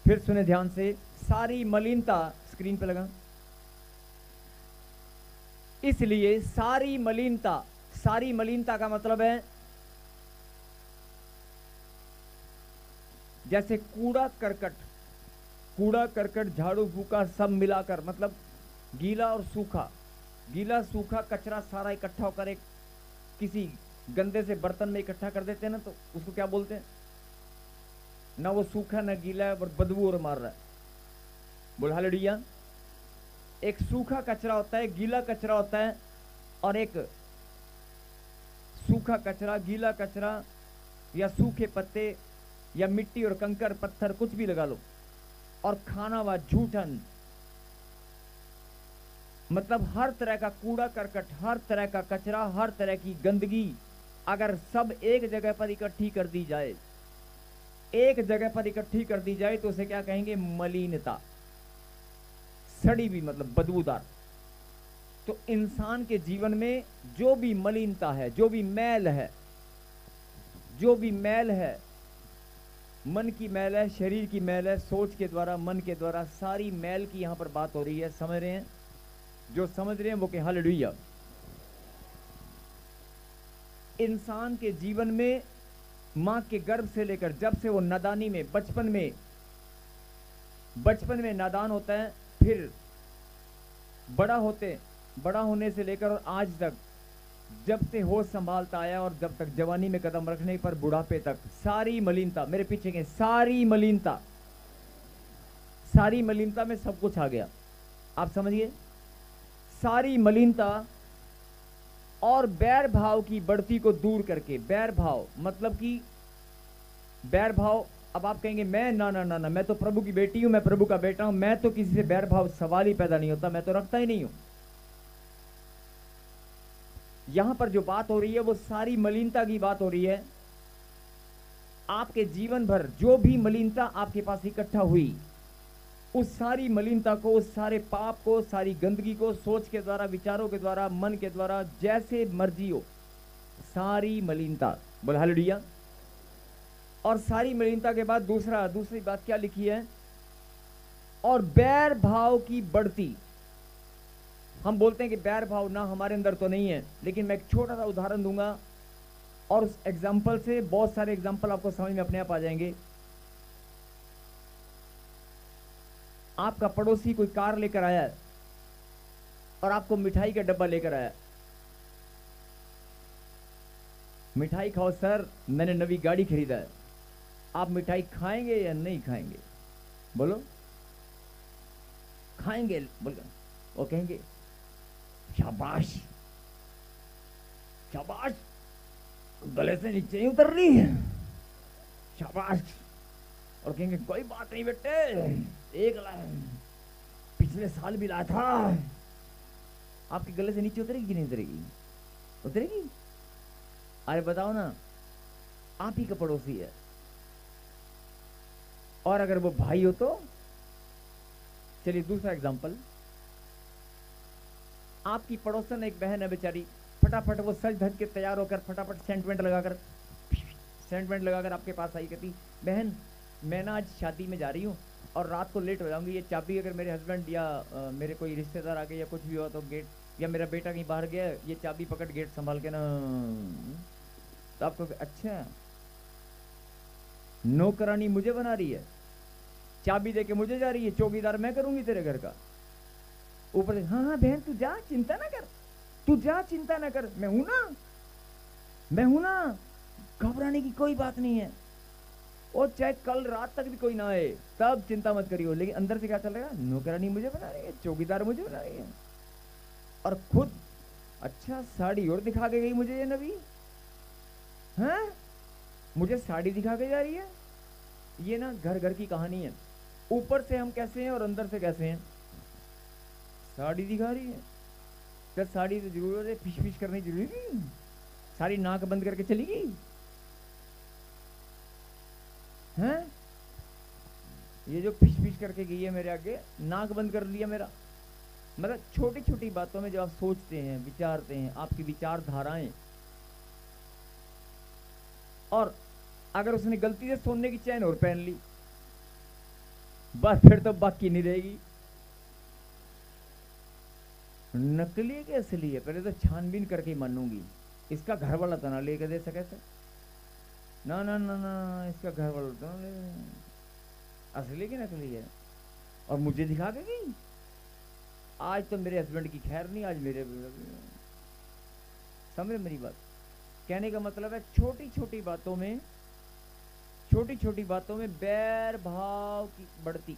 फिर सुने ध्यान से, सारी मलिनता, स्क्रीन पे लगा, इसलिए सारी मलिनता का मतलब है जैसे कूड़ा करकट झाड़ू फूका सब मिलाकर, मतलब गीला और सूखा, गीला सूखा कचरा सारा इकट्ठा होकर एक किसी गंदे से बर्तन में इकट्ठा कर देते हैं ना, तो उसको क्या बोलते हैं? ना वो सूखा ना गीला है और बदबू और मार रहा है। बोल हालेलुया। एक सूखा कचरा होता है, गीला कचरा होता है, और एक सूखा कचरा, गीला कचरा या सूखे पत्ते या मिट्टी और कंकर पत्थर कुछ भी लगा लो, और खाना व जूठन, मतलब हर तरह का कूड़ा करकट, हर तरह का कचरा, हर तरह की गंदगी अगर सब एक जगह पर इकट्ठी कर दी जाए, एक जगह पर इकट्ठी कर दी जाए तो उसे क्या कहेंगे? मलिनता। सड़ी भी मतलब बदबूदार। तो इंसान के जीवन में जो भी मलिनता है, जो भी मैल है, मन की मैल है, शरीर की मैल है, सोच के द्वारा, मन के द्वारा, सारी मैल की यहां पर बात हो रही है। समझ रहे हैं? जो समझ रहे हैं वो कहें हालेलुया। इंसान के जीवन में मां के गर्भ से लेकर जब से वो नादानी में, बचपन में नादान होता है, फिर बड़ा होने से लेकर और आज तक, जब से होश संभालता आया और जब तक जवानी में कदम रखने पर बुढ़ापे तक, सारी मलिनता, मेरे पीछे के सारी मलिनता में सब कुछ आ गया। आप समझिए, सारी मलिनता और बैर भाव की बढ़ती को दूर करके, बैर भाव मतलब कि बैर भाव, अब आप कहेंगे मैं ना ना ना ना, मैं तो प्रभु की बेटी हूं, मैं प्रभु का बेटा हूं, मैं तो किसी से बैर भाव सवाल ही पैदा नहीं होता, मैं तो रखता ही नहीं हूं। यहां पर जो बात हो रही है वो सारी मलिनता की बात हो रही है। आपके जीवन भर जो भी मलिनता आपके पास इकट्ठा हुई, उस सारी मलिनता को, उस सारे पाप को, सारी गंदगी को, सोच के द्वारा, विचारों के द्वारा, मन के द्वारा, जैसे मर्जी हो, सारी मलिनता, बोल हालेलुया। और सारी मलिनता के बाद दूसरी बात क्या लिखी है? और बैर भाव की बढ़ती। हम बोलते हैं कि बैर भाव ना हमारे अंदर तो नहीं है, लेकिन मैं एक छोटा सा उदाहरण दूंगा और उस एग्जाम्पल से, बहुत सारे एग्जाम्पल आपको समझ में अपने आप आ जाएंगे। आपका पड़ोसी कोई कार लेकर आया है और आपको मिठाई का डब्बा लेकर आया। मिठाई खाओ सर, मैंने नई गाड़ी खरीदा है। आप मिठाई खाएंगे या नहीं खाएंगे? बोलो। खाएंगे? बोलो। वो कहेंगे शाबाश शाबाश, गले से नीचे ही उतर रही है, शाबाश। और कहेंगे कोई बात नहीं बेटे, एक पिछले साल भी लाया था। आपके गले से नीचे उतरेगी कि नहीं उतरेगी? उतरेगी। अरे बताओ ना, आप ही का पड़ोसी है, और अगर वो भाई हो तो? चलिए दूसरा एग्जांपल। आपकी पड़ोसन एक बहन है बेचारी, फटाफट वो सज धज के तैयार होकर, फटाफट सेंटमेंट लगाकर आपके पास आई, कहती बहन मैं ना आज शादी में जा रही हूँ और रात को लेट हो जाऊंगी, ये चाबी अगर मेरे हस्बैंड या मेरे कोई रिश्तेदार आ गए या कुछ भी हुआ तो गेट, या मेरा बेटा कहीं बाहर गया, ये चाबी पकड़ गेट संभाल के ना। तो आपको अच्छा, नौकरानी मुझे बना रही है, चाबी देके मुझे जा रही है, चौकीदार मैं करूंगी तेरे घर का। ऊपर से हाँ हाँ बहन तू जा, चिंता ना कर, तू जा, चिंता ना कर, मैं हूं ना, घबराने की कोई बात नहीं है। और चाहे कल रात तक भी कोई ना आए तब चिंता मत करियो, लेकिन अंदर से क्या चलेगा? नौकरानी मुझे बना रही है, चौकीदार मुझे बना रही है। और खुद अच्छा साड़ी और दिखा के गई मुझे ये नबी, हैं मुझे साड़ी दिखा के जा रही है। ये ना घर घर की कहानी है। ऊपर से हम कैसे हैं और अंदर से कैसे हैं? साड़ी दिखा रही है, फिर साड़ी तो जरूर है, फिश फिश करनी जरूरी नहीं, सारी नाक बंद करके चली गई हैं। ये जो फिश फिश करके गई है मेरे आगे, नाक बंद कर लिया मेरा। मतलब छोटी छोटी बातों में जब आप सोचते हैं, विचारते हैं, आपकी विचारधाराएं, और अगर उसने गलती से सोने की चैन और पहन ली बस फिर तो बाकी नहीं रहेगी। नकली है कि असली है, पहले तो छानबीन करके ही मानूंगी। इसका घर वाला तो ना लेके दे सके सर, ना ना ना ना, इसका घर वाला तो ना ले, असली की नकली है। और मुझे दिखा के गई, आज तो मेरे हस्बैंड की खैर नहीं, आज मेरे, समझ मेरी बात। कहने का मतलब है छोटी छोटी बातों में, छोटी छोटी बातों में बैर भाव की बढ़ती।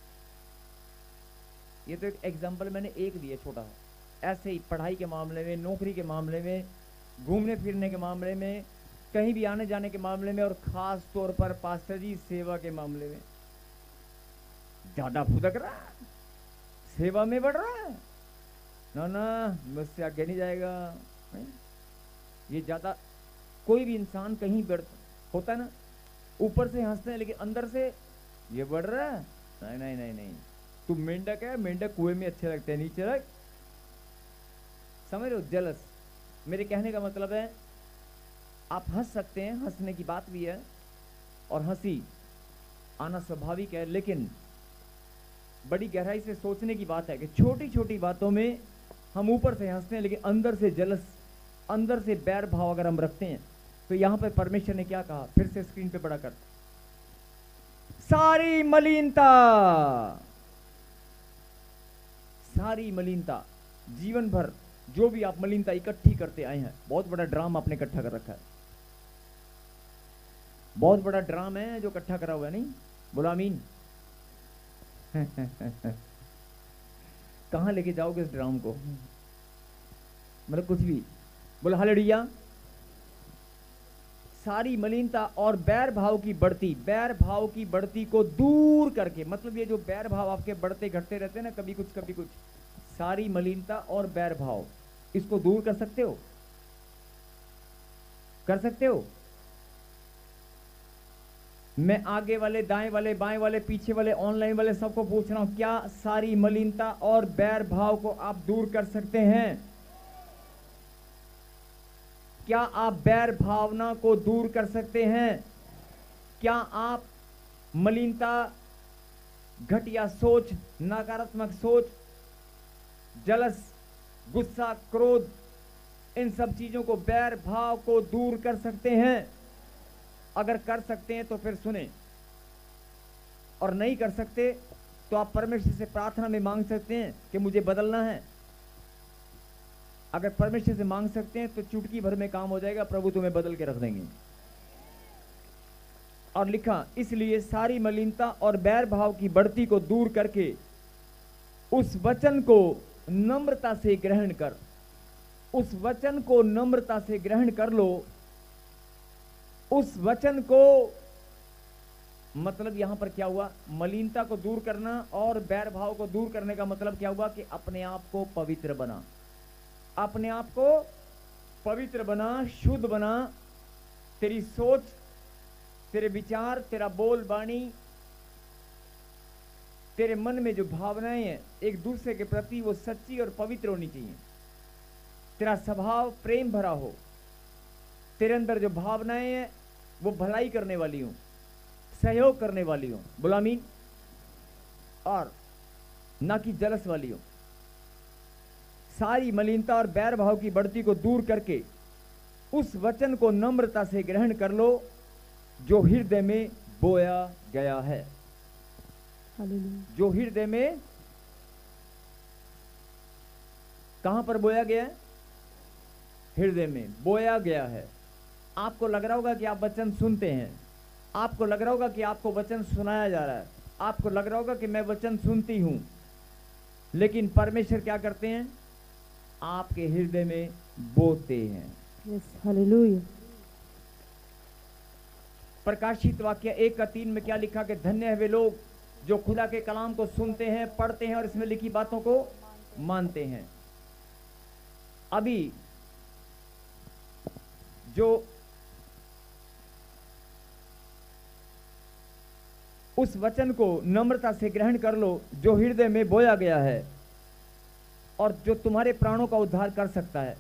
ये तो एक एग्जाम्पल मैंने एक दिया छोटा सा। ऐसे ही पढ़ाई के मामले में, नौकरी के मामले में, घूमने फिरने के मामले में, कहीं भी आने जाने के मामले में, और खास तौर पर पास्टर जी सेवा के मामले में ज्यादा फुदक रहा है, सेवा में बढ़ रहा है, ना ना मुझसे आगे नहीं जाएगा। ये ज्यादा, कोई भी इंसान कहीं बढ़ होता है ना, ऊपर से हंसते हैं लेकिन अंदर से ये बढ़ रहा है, नहीं नहीं नहीं नहीं, तू मेंढक है, मेंढक कुएं में अच्छे लगते हैं, नीचे रख, समझ रहे हो, जलस। मेरे कहने का मतलब है आप हंस सकते हैं, हंसने की बात भी है, और हंसी आना स्वाभाविक है, लेकिन बड़ी गहराई से सोचने की बात है कि छोटी छोटी बातों में हम ऊपर से हंसते हैं लेकिन अंदर से जलस, अंदर से बैर भाव अगर हम रखते हैं, तो यहां पर परमेश्वर ने क्या कहा, फिर से स्क्रीन पे बड़ा कर, सारी मलिनता, सारी मलिनता, जीवन भर जो भी आप मलिनता इकट्ठी करते आए हैं, बहुत बड़ा ड्राम आपने इकट्ठा कर रखा है, बहुत बड़ा ड्राम है जो इकट्ठा करा हुआ है, नहीं बोला आमीन। कहां लेके जाओगे इस ड्राम को, मतलब कुछ भी, बोला हालेलुया। सारी मलिनता और बैर भाव की बढ़ती, बैर भाव की बढ़ती को दूर करके, मतलब ये जो बैर भाव आपके बढ़ते घटते रहते हैं ना, कभी कुछ कभी कुछ, सारी मलिनता और बैर भाव, इसको दूर कर सकते हो, कर सकते हो। मैं आगे वाले, दाएं वाले, बाएं वाले, पीछे वाले, ऑनलाइन वाले सबको पूछ रहा हूं, क्या सारी मलिनता और बैर भाव को आप दूर कर सकते हैं? क्या आप बैर भावना को दूर कर सकते हैं? क्या आप मलिनता, घटिया सोच, नकारात्मक सोच, जलस, गुस्सा, क्रोध, इन सब चीजों को, बैर भाव को दूर कर सकते हैं? अगर कर सकते हैं तो फिर सुने, और नहीं कर सकते तो आप परमेश्वर से प्रार्थना में मांग सकते हैं कि मुझे बदलना है। अगर परमेश्वर से मांग सकते हैं तो चुटकी भर में काम हो जाएगा, प्रभु तुम्हें बदल के रख देंगे। और लिखा, इसलिए सारी मलिनता और बैर भाव की बढ़ती को दूर करके उस वचन को नम्रता से ग्रहण कर, उस वचन को नम्रता से ग्रहण कर लो। उस वचन को, मतलब यहां पर क्या हुआ, मलिनता को दूर करना और बैर भाव को दूर करने का मतलब क्या हुआ कि अपने आप को पवित्र बना, अपने आप को पवित्र बना, शुद्ध बना। तेरी सोच, तेरे विचार, तेरा बोल बाणी, तेरे मन में जो भावनाएं हैं एक दूसरे के प्रति, वो सच्ची और पवित्र होनी चाहिए। तेरा स्वभाव प्रेम भरा हो, तेरे अंदर जो भावनाएं हैं वो भलाई करने वाली हो, सहयोग करने वाली हो, गुलामी, और ना कि जलस वाली हो। सारी मलिनता और बैर भाव की बढ़ती को दूर करके उस वचन को नम्रता से ग्रहण कर लो जो हृदय में बोया गया है। जो हृदय में कहां पर बोया गया है? हृदय में बोया गया है। आपको लग रहा होगा कि आप वचन सुनते हैं, आपको लग रहा होगा कि आपको वचन सुनाया जा रहा है, आपको लग रहा होगा कि मैं वचन सुनती हूं, लेकिन परमेश्वर क्या करते हैं? आपके हृदय में बोते हैं। Yes, hallelujah. प्रकाशित वाक्य 1:3 में क्या लिखा कि धन्य है वे लोग जो खुदा के कलाम को सुनते हैं, पढ़ते हैं और इसमें लिखी बातों को मानते हैं। अभी जो उस वचन को नम्रता से ग्रहण कर लो जो हृदय में बोया गया है और जो तुम्हारे प्राणों का उद्धार कर सकता है।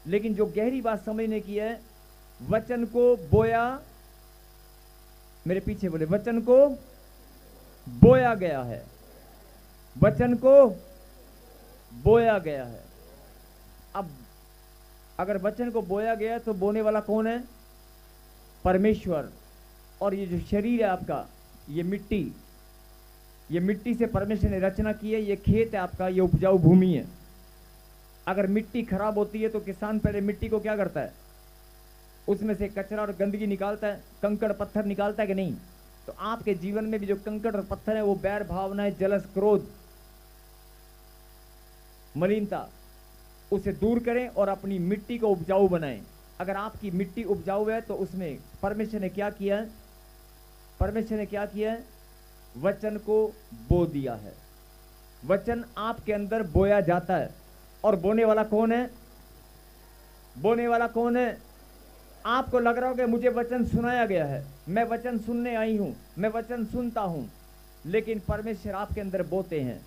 लेकिन जो गहरी बात समझने की है, वचन को बोया, मेरे पीछे बोले, वचन को बोया गया है, वचन को बोया गया है। अब अगर वचन को बोया गया है तो बोने वाला कौन है? परमेश्वर। और ये जो शरीर है आपका, ये मिट्टी से परमेश्वर ने रचना की है। ये खेत है आपका, ये उपजाऊ भूमि है। अगर मिट्टी खराब होती है तो किसान पहले मिट्टी को क्या करता है? उसमें से कचरा और गंदगी निकालता है, कंकड़ पत्थर निकालता है कि नहीं? तो आपके जीवन में भी जो कंकड़ और पत्थर है वो बैर भावनाएं, जलस, क्रोध, मलिनता, उसे दूर करें और अपनी मिट्टी को उपजाऊ बनाएं। अगर आपकी मिट्टी उपजाऊ है तो उसमें परमेश्वर ने क्या किया है? परमेश्वर ने क्या किया है? वचन को बो दिया है। वचन आपके अंदर बोया जाता है। और बोने वाला कौन है? बोने वाला कौन है? आपको लग रहा हो कि मुझे वचन सुनाया गया है, मैं वचन सुनने आई हूं, मैं वचन सुनता हूं, लेकिन परमेश्वर आपके अंदर बोते हैं।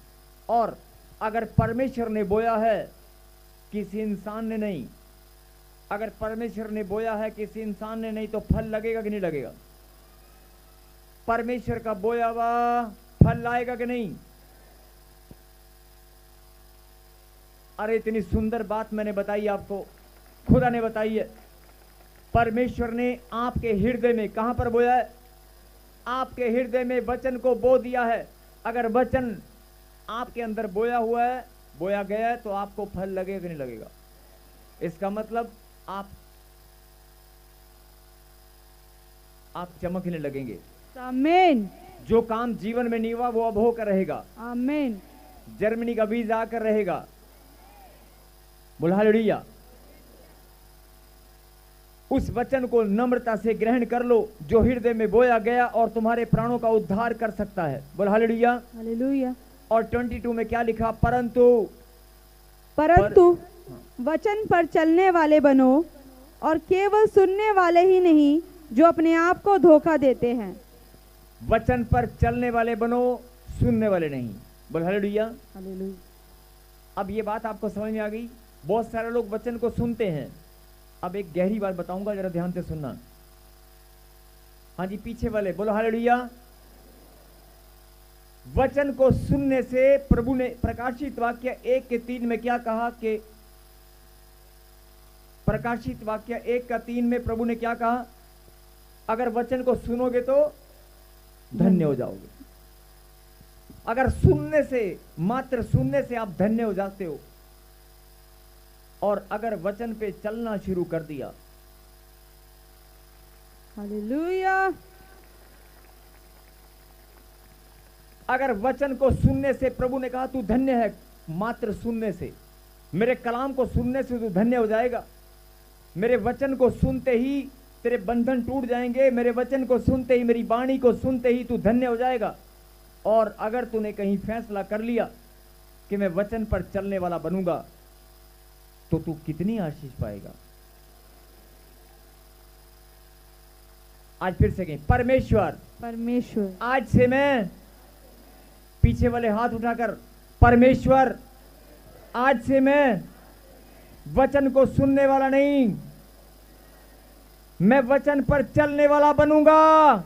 और अगर परमेश्वर ने बोया है, किसी इंसान ने नहीं, अगर परमेश्वर ने बोया है किसी इंसान ने नहीं, तो फल लगेगा कि नहीं लगेगा? परमेश्वर का बोया हुआ फल लाएगा कि नहीं? अरे इतनी सुंदर बात मैंने बताई आपको, खुदा ने बताई है। परमेश्वर ने आपके हृदय में कहां पर बोया है? आपके हृदय में वचन को बो दिया है। अगर वचन आपके अंदर बोया हुआ है, बोया गया है, तो आपको फल लगेगा कि नहीं लगेगा? इसका मतलब आप चमकने लगेंगे। आमीन। जो काम जीवन में नहीं हुआ वो अब होकर रहेगा। आमीन। जर्मनी का वीजा आकर रहेगा। बोल हालेलुया। उस वचन को नम्रता से ग्रहण कर लो जो हृदय में बोया गया और तुम्हारे प्राणों का उद्धार कर सकता है। बोल हालेलुया। हालेलुया। और 22 में क्या लिखा? परंतु वचन पर चलने वाले बनो, और केवल सुनने वाले ही नहीं जो अपने आप को धोखा देते हैं। वचन पर चलने वाले बनो, सुनने वाले नहीं। बोल हालेलुया। हालेलुया। अब ये बात आपको समझ में आ गई? बहुत सारे लोग वचन को सुनते हैं। अब एक गहरी बात बताऊंगा, जरा ध्यान से सुनना। हाँ जी, पीछे वाले बोलो हालेलुया। वचन को सुनने से प्रभु ने प्रकाशित वाक्य 1:3 में क्या कहा? कि प्रकाशित वाक्य 1:3 में प्रभु ने क्या कहा? अगर वचन को सुनोगे तो धन्य हो जाओगे। अगर सुनने से, मात्र सुनने से आप धन्य हो जाते हो, और अगर वचन पे चलना शुरू कर दिया, हालेलुया, अगर वचन को सुनने से, प्रभु ने कहा तू धन्य है, मात्र सुनने से, मेरे कलाम को सुनने से तू धन्य हो जाएगा। मेरे वचन को सुनते ही तेरे बंधन टूट जाएंगे। मेरे वचन को सुनते ही, मेरी वाणी को सुनते ही तू धन्य हो जाएगा। और अगर तूने कहीं फैसला कर लिया कि मैं वचन पर चलने वाला बनूंगा, तो तू कितनी आशीष पाएगा। आज फिर से कहीं, परमेश्वर, परमेश्वर, आज से मैं, पीछे वाले हाथ उठाकर, परमेश्वर, आज से मैं वचन को सुनने वाला नहीं, मैं वचन पर चलने वाला बनूंगा।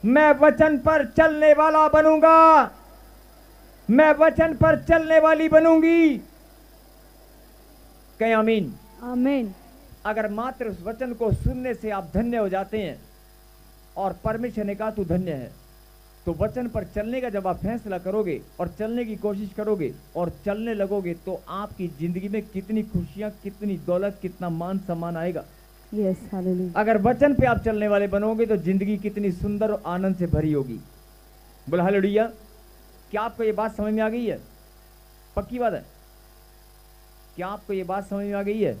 मैं वचन पर चलने वाला बनूंगा। मैं वचन पर चलने वाली बनूंगी। कहीं आमीन। आमीन। अगर मात्र उस वचन को सुनने से आप धन्य हो जाते हैं और परमेश्वर ने कहा तू धन्य है, तो वचन पर चलने का जब आप फैसला करोगे और चलने की कोशिश करोगे और चलने लगोगे, तो आपकी जिंदगी में कितनी खुशियां, कितनी दौलत, कितना मान सम्मान आएगा। Yes, hallelujah. अगर वचन पे आप चलने वाले बनोगे तो जिंदगी कितनी सुंदर और आनंद से भरी होगी। बोला हालेलुया। क्या आपको ये बात समझ में आ गई है? पक्की बात है? क्या आपको ये बात समझ में आ गई है?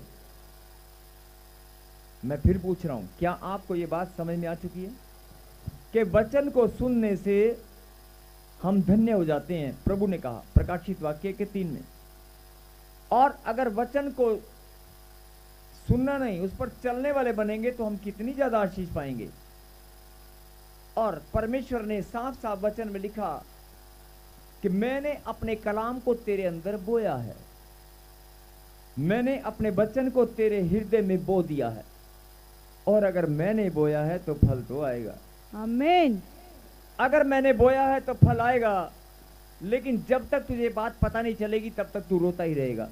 मैं फिर पूछ रहा हूं, क्या आपको ये बात समझ में आ चुकी है कि वचन को सुनने से हम धन्य हो जाते हैं? प्रभु ने कहा प्रकाशित वाक्य के 3 में। और अगर वचन को सुनना नहीं, उस पर चलने वाले बनेंगे, तो हम कितनी ज्यादा आशीष पाएंगे। और परमेश्वर ने साफ साफ वचन में लिखा कि मैंने अपने कलाम को तेरे अंदर बोया है, मैंने अपने वचन को तेरे हृदय में बो दिया है, और अगर मैंने बोया है तो फल तो आएगा। आमीन। अगर मैंने बोया है तो फल आएगा, लेकिन जब तक तुझे बात पता नहीं चलेगी तब तक तू रोता ही रहेगा।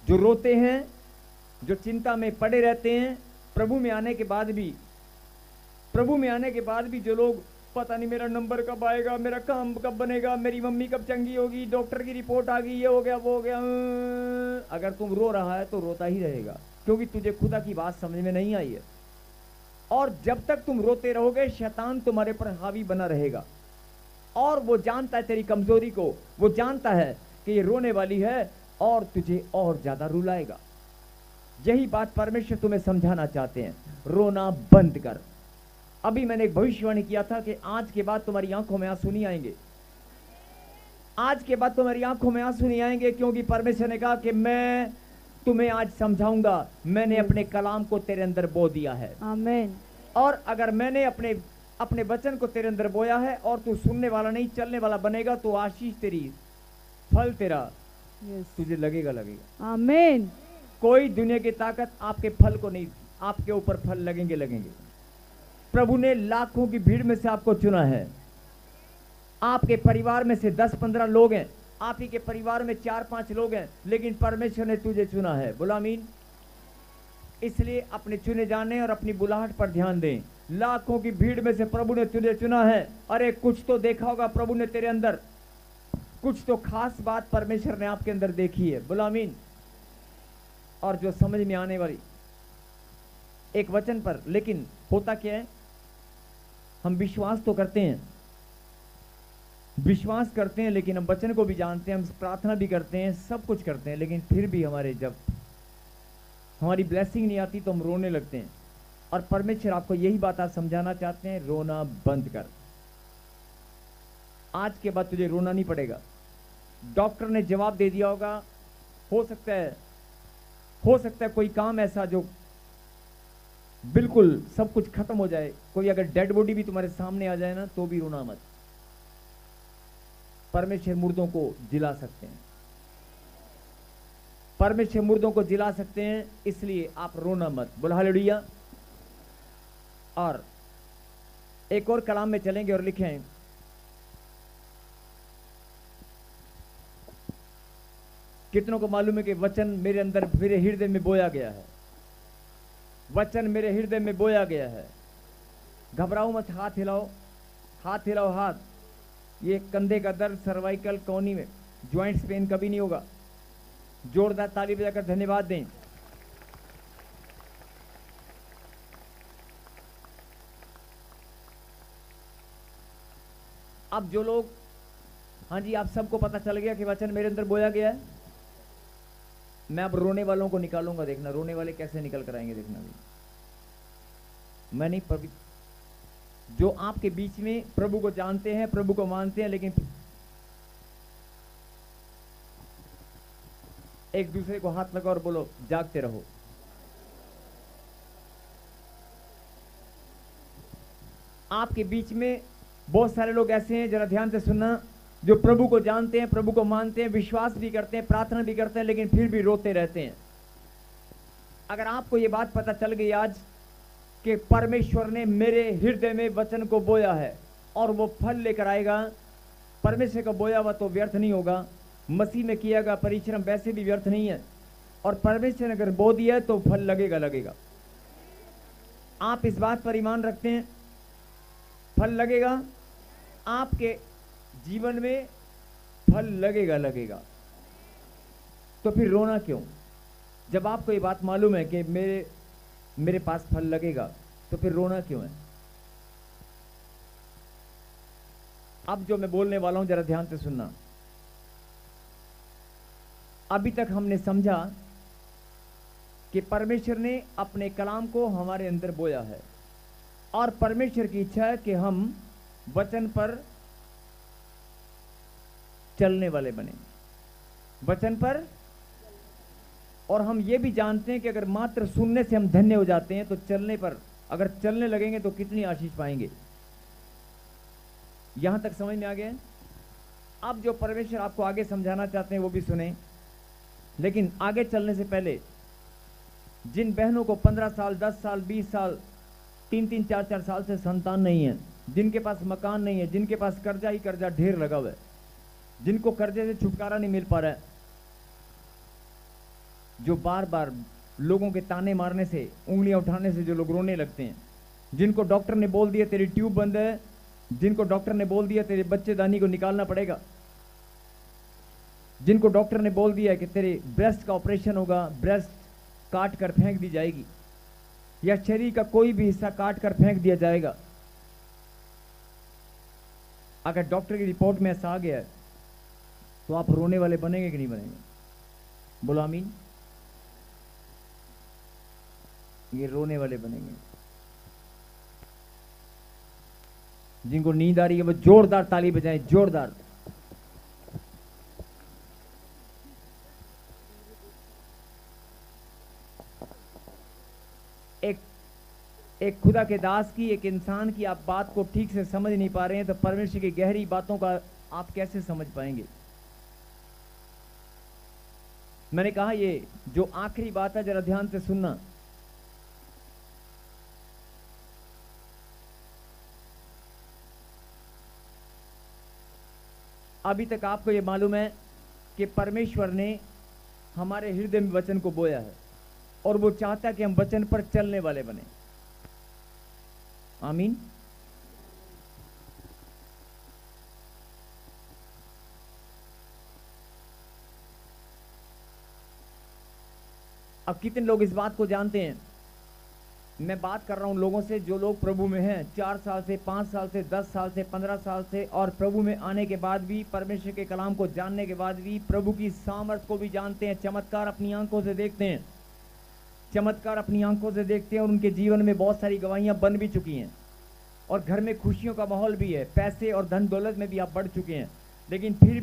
जो रोते हैं, जो चिंता में पड़े रहते हैं, प्रभु में आने के बाद भी जो लोग पता नहीं मेरा नंबर कब आएगा, मेरा काम कब बनेगा, मेरी मम्मी कब चंगी होगी, डॉक्टर की रिपोर्ट आ गई, ये हो गया वो हो गया, अगर तुम रो रहा है तो रोता ही रहेगा, क्योंकि तुझे खुदा की बात समझ में नहीं आई है। और जब तक तुम रोते रहोगे शैतान तुम्हारे पर हावी बना रहेगा, और वो जानता है तेरी कमजोरी को, वो जानता है कि ये रोने वाली है और तुझे और ज्यादा रुलाएगा। यही बात परमेश्वर तुम्हें समझाना चाहते हैं, रोना बंद कर। अभी मैंने एक भविष्यवाणी किया था कि आज के बाद तुम्हारी आंखों में आंसू नहीं आएंगे, आज के बाद तुम्हारी आंखों में आंसू नहीं आएंगे, क्योंकि परमेश्वर ने कहा कि मैं तुम्हें आज समझाऊंगा, मैंने अपने कलाम को तेरे अंदर बो दिया है। आमीन। और अगर मैंने अपने वचन को तेरे अंदर बोया है और तू सुनने वाला नहीं चलने वाला बनेगा, तो आशीष तेरी, फल तेरा तुझे लगेगा। आमीन। कोई दुनिया की ताकत आपके फल को नहीं, आपके ऊपर फल लगेंगे। प्रभु ने लाखों की भीड़ में से आपको चुना है। आपके परिवार में से 10-15 लोग हैं, आप ही के परिवार में 4-5 लोग हैं, लेकिन परमेश्वर ने तुझे चुना है। बोलो आमीन। इसलिए अपने चुने जाने और अपनी बुलाहट पर ध्यान दें। लाखों की भीड़ में से प्रभु ने तुझे चुना है। अरे कुछ तो देखा होगा प्रभु ने तेरे अंदर, कुछ तो खास बात परमेश्वर ने आपके अंदर देखी है। बोलो आमीन। और जो समझ में आने वाली एक वचन पर, लेकिन होता क्या है, हम विश्वास तो करते हैं, लेकिन हम वचन को भी जानते हैं, हम प्रार्थना भी करते हैं, सब कुछ करते हैं, लेकिन फिर भी जब हमारी ब्लेसिंग नहीं आती तो हम रोने लगते हैं। और परमेश्वर आपको यही बात आज समझाना चाहते हैं, रोना बंद कर। आज के बाद तुझे रोना नहीं पड़ेगा। डॉक्टर ने जवाब दे दिया होगा, हो सकता है कोई काम ऐसा जो बिल्कुल सब कुछ खत्म हो जाए, कोई अगर डेड बॉडी भी तुम्हारे सामने आ जाए ना, तो भी रोना मत। परमेश्वर मुर्दों को जिला सकते हैं, परमेश्वर मुर्दों को जिला सकते हैं, इसलिए आप रोना मत। बोलो हालेलुया। और एक और कलाम में चलेंगे और लिखें, कितनों को मालूम है कि वचन मेरे अंदर, मेरे हृदय में बोया गया है, वचन मेरे हृदय में बोया गया है। घबराओ मत, हाथ हिलाओ, हाथ। ये कंधे का दर्द, सर्वाइकल, कोहनी में ज्वाइंट्स पेन कभी नहीं होगा। जोरदार ताली बजाकर धन्यवाद दें। अब जो लोग, हाँ जी, आप सबको पता चल गया कि वचन मेरे अंदर बोया गया है। मैं अब रोने वालों को निकालूंगा, देखना रोने वाले कैसे निकल कर आएंगे, देखना भी। मैं नहीं, जो आपके बीच में प्रभु को जानते हैं, प्रभु को मानते हैं, लेकिन एक दूसरे को हाथ लगाओ और बोलो जागते रहो। आपके बीच में बहुत सारे लोग ऐसे हैं, जरा ध्यान से सुनना, जो प्रभु को जानते हैं, प्रभु को मानते हैं, विश्वास भी करते हैं, प्रार्थना भी करते हैं, लेकिन फिर भी रोते रहते हैं। अगर आपको ये बात पता चल गई आज कि परमेश्वर ने मेरे हृदय में वचन को बोया है और वो फल लेकर आएगा, परमेश्वर का बोया हुआ तो व्यर्थ नहीं होगा, मसीह में किया गया परिश्रम वैसे भी व्यर्थ नहीं है, और परमेश्वर ने अगर बो दिया है तो फल लगेगा। आप इस बात पर ईमान रखते हैं? फल लगेगा, आपके जीवन में फल लगेगा। तो फिर रोना क्यों? जब आपको ये बात मालूम है कि मेरे पास फल लगेगा, तो फिर रोना क्यों है? अब जो मैं बोलने वाला हूं जरा ध्यान से सुनना। अभी तक हमने समझा कि परमेश्वर ने अपने कलाम को हमारे अंदर बोया है, और परमेश्वर की इच्छा है कि हम वचन पर चलने वाले बने, वचन पर। और हम ये भी जानते हैं कि अगर मात्र सुनने से हम धन्य हो जाते हैं, तो चलने पर अगर चलने लगेंगे तो कितनी आशीष पाएंगे। यहां तक समझ में आ गया? अब जो परमेश्वर आपको आगे समझाना चाहते हैं वो भी सुने, लेकिन आगे चलने से पहले जिन बहनों को 15 साल, 10 साल, 20 साल, 3-3, 4-4 साल से संतान नहीं है, जिनके पास मकान नहीं है, जिनके पास कर्जा ही कर्जा ढेर लगा हुआ है, जिनको कर्जे से छुटकारा नहीं मिल पा रहा है, जो बार बार लोगों के ताने मारने से, उंगलियां उठाने से जो लोग रोने लगते हैं, जिनको डॉक्टर ने बोल दिया तेरी ट्यूब बंद है, जिनको डॉक्टर ने बोल दिया तेरे बच्चेदानी को निकालना पड़ेगा, जिनको डॉक्टर ने बोल दिया कि तेरे ब्रेस्ट का ऑपरेशन होगा, ब्रेस्ट काट कर फेंक दी जाएगी या शरीर का कोई भी हिस्सा काट कर फेंक दिया जाएगा, अगर डॉक्टर की रिपोर्ट में ऐसा आ गया तो आप रोने वाले बनेंगे कि नहीं बनेंगे? बोलो आमीन। ये रोने वाले बनेंगे। जिनको नींद आ रही है वो जोरदार ताली बजाएं, जोरदार। एक खुदा के दास की, एक इंसान की आप बात को ठीक से समझ नहीं पा रहे हैं तो परमेश्वर की गहरी बातों का आप कैसे समझ पाएंगे? मैंने कहा ये जो आखिरी बात है जरा ध्यान से सुनना। अभी तक आपको ये मालूम है कि परमेश्वर ने हमारे हृदय में वचन को बोया है और वो चाहता है कि हम वचन पर चलने वाले बने। आमीन। अब कितने लोग इस बात को जानते हैं? मैं बात कर रहा हूं लोगों से जो लोग प्रभु में हैं, 4 साल से, 5 साल से, 10 साल से, 15 साल से, और प्रभु में आने के बाद भी, परमेश्वर के कलाम को जानने के बाद भी, प्रभु की सामर्थ को भी जानते हैं, चमत्कार अपनी आंखों से देखते हैं, चमत्कार अपनी आंखों से देखते हैं, और उनके जीवन में बहुत सारी गवाहियां बन भी चुकी हैं और घर में खुशियों का माहौल भी है, पैसे और धन दौलत में भी आप बढ़ चुके हैं, लेकिन फिर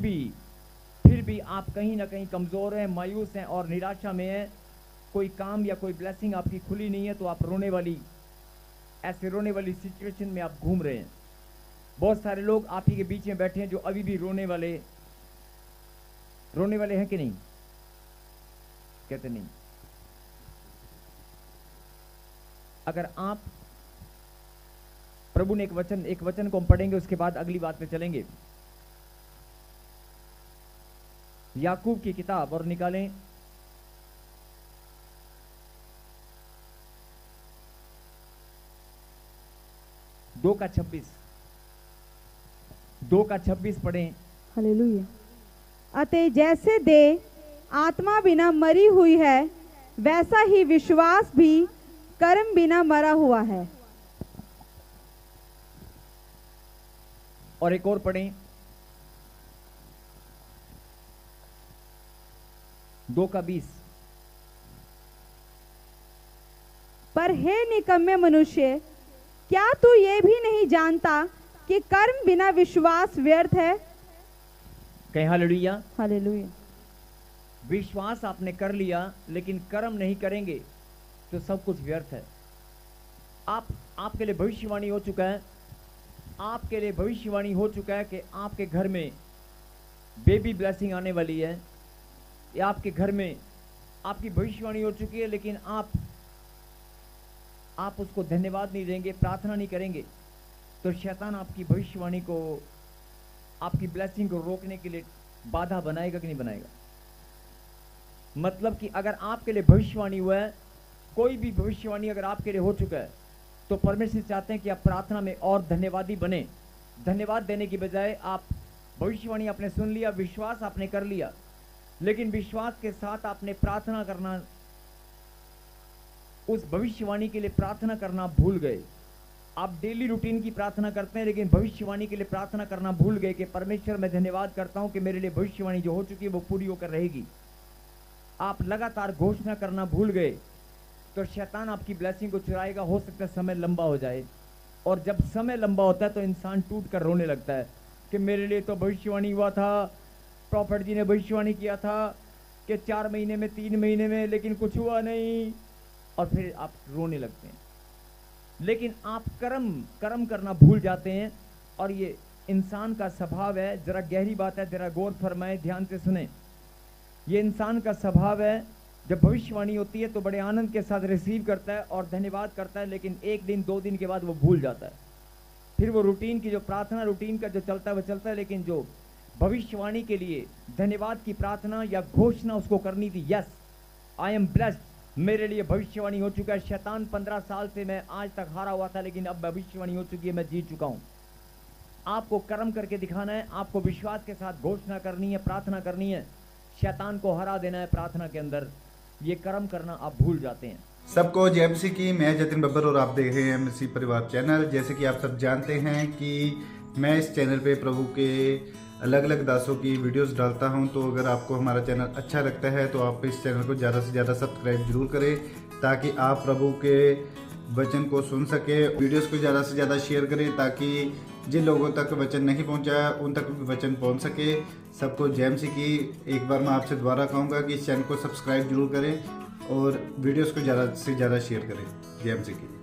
भी आप कहीं ना कहीं कमजोर हैं, मायूस हैं और निराशा में हैं। कोई काम या कोई ब्लेसिंग आपकी खुली नहीं है तो आप रोने वाली सिचुएशन में आप घूम रहे हैं। बहुत सारे लोग आप ही के बीच में बैठे हैं जो अभी भी रोने वाले हैं कि नहीं? कहते नहीं। अगर आप प्रभु ने एक वचन को हम पढ़ेंगे, उसके बाद अगली बात पे चलेंगे। याकूब की किताब, और निकालें दो का 26 पढ़ें। हालेलुया। अतः जैसे देह आत्मा बिना मरी हुई है, वैसा ही विश्वास भी कर्म बिना मरा हुआ है। और एक और पढ़ें, 2 का 20। पर हे निकम्मे मनुष्य, क्या तू ये भी नहीं जानता कि कर्म बिना विश्वास व्यर्थ है? कहीं हालेलुया। हालेलुया। विश्वास आपने कर लिया लेकिन कर्म नहीं करेंगे तो सब कुछ व्यर्थ है। आपके लिए भविष्यवाणी हो चुका है, आपके लिए भविष्यवाणी हो चुका है कि आपके घर में बेबी ब्लेसिंग आने वाली है, या आपके घर में आपकी भविष्यवाणी हो चुकी है, लेकिन आप उसको धन्यवाद नहीं देंगे, प्रार्थना नहीं करेंगे, तो शैतान आपकी भविष्यवाणी को, आपकी ब्लेसिंग को रोकने के लिए बाधा बनाएगा कि नहीं बनाएगा? मतलब कि अगर आपके लिए भविष्यवाणी हुआ है, कोई भी भविष्यवाणी अगर आपके लिए हो चुका है, तो परमेश्वर चाहते हैं कि आप प्रार्थना में और धन्यवादी बने। धन्यवाद देने की बजाय आप भविष्यवाणी आपने सुन लिया, विश्वास आपने कर लिया, लेकिन विश्वास के साथ आपने प्रार्थना करना, उस भविष्यवाणी के लिए प्रार्थना करना भूल गए। आप डेली रूटीन की प्रार्थना करते हैं लेकिन भविष्यवाणी के लिए प्रार्थना करना भूल गए कि परमेश्वर मैं धन्यवाद करता हूं कि मेरे लिए भविष्यवाणी जो हो चुकी है वो पूरी होकर रहेगी। आप लगातार घोषणा करना भूल गए तो शैतान आपकी ब्लेसिंग को चुराएगा। हो सकता है समय लंबा हो जाए, और जब समय लंबा होता है तो इंसान टूट कर रोने लगता है कि मेरे लिए तो भविष्यवाणी हुआ था, प्रॉफिट जी ने भविष्यवाणी किया था कि 4 महीने में, 3 महीने में, लेकिन कुछ हुआ नहीं, और फिर आप रोने लगते हैं। लेकिन आप कर्म करना भूल जाते हैं, और ये इंसान का स्वभाव है। जरा गहरी बात है, जरा गौर फरमाएं, ध्यान से सुने। ये इंसान का स्वभाव है, जब भविष्यवाणी होती है तो बड़े आनंद के साथ रिसीव करता है और धन्यवाद करता है, लेकिन 1 दिन 2 दिन के बाद वो भूल जाता है। फिर वो रूटीन की जो प्रार्थना, रूटीन का जो चलता है वो चलता है, लेकिन जो भविष्यवाणी के लिए धन्यवाद की प्रार्थना या घोषणा उसको करनी थी, यस आई एम ब्लेस्ड, मेरे लिए भविष्यवाणी हो चुका है। शैतान 15 साल से मैं आज तक हारा हुआ था, लेकिन अब भविष्यवाणी हो चुकी है, मैं जीत चुका हूं। आपको कर्म करके दिखाना है, आपको विश्वास के साथ घोषणा करनी है, प्रार्थना करनी है, शैतान को हरा देना है प्रार्थना के अंदर। ये कर्म करना आप भूल जाते हैं। सबको जय मसीह की। मैं जतिन बब्बर और आप देख रहे हैं मसीह परिवार चैनल। जैसे कि आप सब जानते हैं कि मैं इस चैनल पे प्रभु के अलग अलग दासों की वीडियोस डालता हूं, तो अगर आपको हमारा चैनल अच्छा लगता है तो आप इस चैनल को ज़्यादा से ज़्यादा सब्सक्राइब जरूर करें, ताकि आप प्रभु के वचन को सुन सके। वीडियोस को ज़्यादा से ज़्यादा शेयर करें, ताकि जिन लोगों तक वचन नहीं पहुंचा उन तक भी वचन पहुंच सके। सबको जय मसीह की। एक बार मैं आपसे दोबारा कहूँगा कि इस चैनल को सब्सक्राइब जरूर करें और वीडियोस को ज़्यादा से ज़्यादा शेयर करें। जय मसीह की।